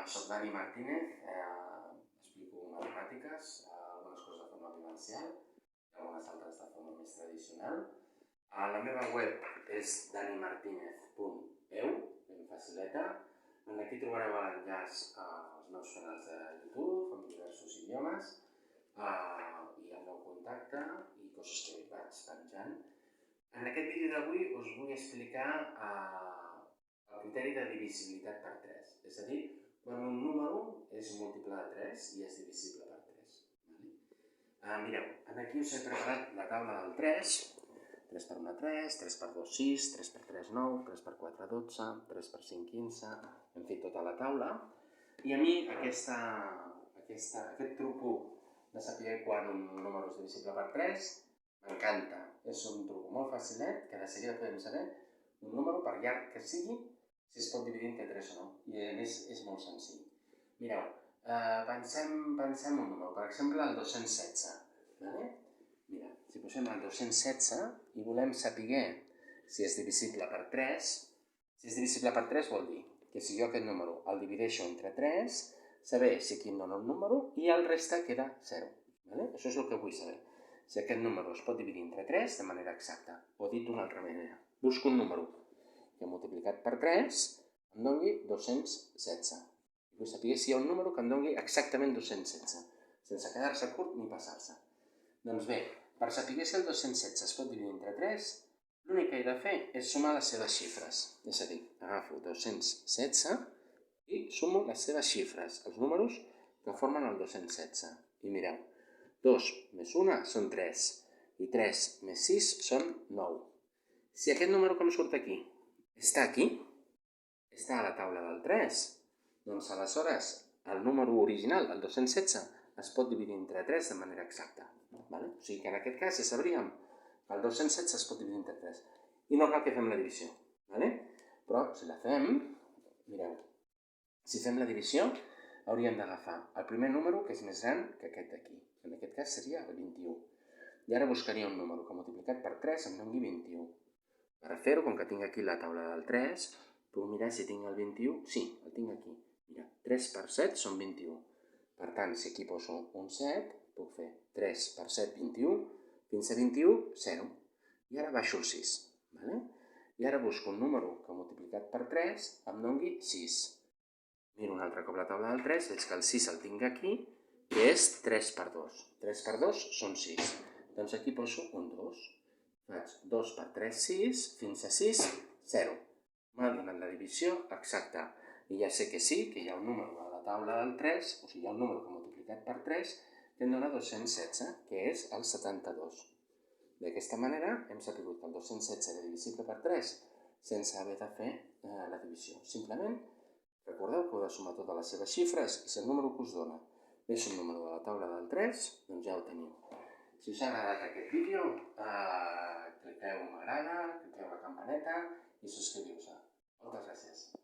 Soc Dani Martínez, explico matemàtiques, algunes coses de forma vivencial i algunes altres de forma més tradicional. La meva web és danimartinez.eu, ben facileta. Aquí trobareu l'enllaç als meus canals de YouTube, en diversos idiomes, i el meu contacte i coses que vaig penjant. En aquest vídeo d'avui us vull explicar el criteri de divisibilitat per 3, és a dir, quan un número és múltiple de 3 i és divisible per 3. Mireu, aquí us he preparat la taula del 3. 3 per 1, 3, 3 per 2, 6, 3 per 3, 9, 3 per 4, 12, 3 per 5, 15... Hem fet tota la taula. I a mi aquest truc de saber quan un número és divisible per 3 m'encanta. És un truc molt facilet que de seguida podem saber un número, per llarg que sigui, si es pot dividir entre 3 o no. I a més és molt senzill. Mireu, pensem un número, per exemple el 216. Mira, si posem el 216 i volem saber si és divisible per 3, si és divisible per 3 vol dir que si jo aquest número el divideixo entre 3, saber si aquí em dona un número i el resta queda 0. Això és el que vull saber. Si aquest número es pot dividir entre 3 de manera exacta, o dit d'una altra manera. Busco un número que multiplicat per 3 em doni 216. Vull saber si hi ha un número que em doni exactament 216, sense quedar-se curt ni passar-se. Doncs bé, per saber si el 216 es pot dividir entre 3, l'únic que he de fer és sumar les seves xifres. És a dir, agafo 216 i sumo les seves xifres, els números que formen el 216. I mireu, 2 més 1 són 3, i 3 més 6 són 9. Si aquest número que em surt aquí està a la taula del 3, doncs aleshores el número original, el 216, es pot dividir entre 3 de manera exacta. O sigui que en aquest cas ja sabríem que el 216 es pot dividir entre 3. I no cal que fem la divisió. Però si la fem, mireu, si fem la divisió hauríem d'agafar el primer número que és més gran que aquest d'aquí. En aquest cas seria el 21. I ara buscaria un número que multiplicat per 3 em doni 21. Per fer-ho, com que tinc aquí la taula del 3, puc mirar si tinc el 21. Sí, el tinc aquí. Mira, 3 per 7 són 21. Per tant, si aquí poso un 7, puc fer 3 per 7, 21, fins a 21, 0. I ara baixo el 6. I ara busco un número que multiplicat per 3 em doni 6. Miro un altre cop la taula del 3, veig que el 6 el tinc aquí, que és 3 per 2. 3 per 2 són 6. Doncs aquí poso un 2. Faig 2 per 3, 6, fins a 6, 0. M'ha donat la divisió exacta. I ja sé que sí, que hi ha un número a la taula del 3, o sigui, hi ha un número que multiplicat per 3, que em dona 216, que és el 72. D'aquesta manera hem sabut que el 216 era divisible per 3 sense haver de fer la divisió. Simplement recordeu que heu de sumar totes les seves xifres i si el número que us dona és un número de la taula del 3, doncs ja ho teniu. Si us ha agradat aquest vídeo, cliqueu m'agrada, cliqueu la campaneta i subscriviu-vos. Moltes gràcies.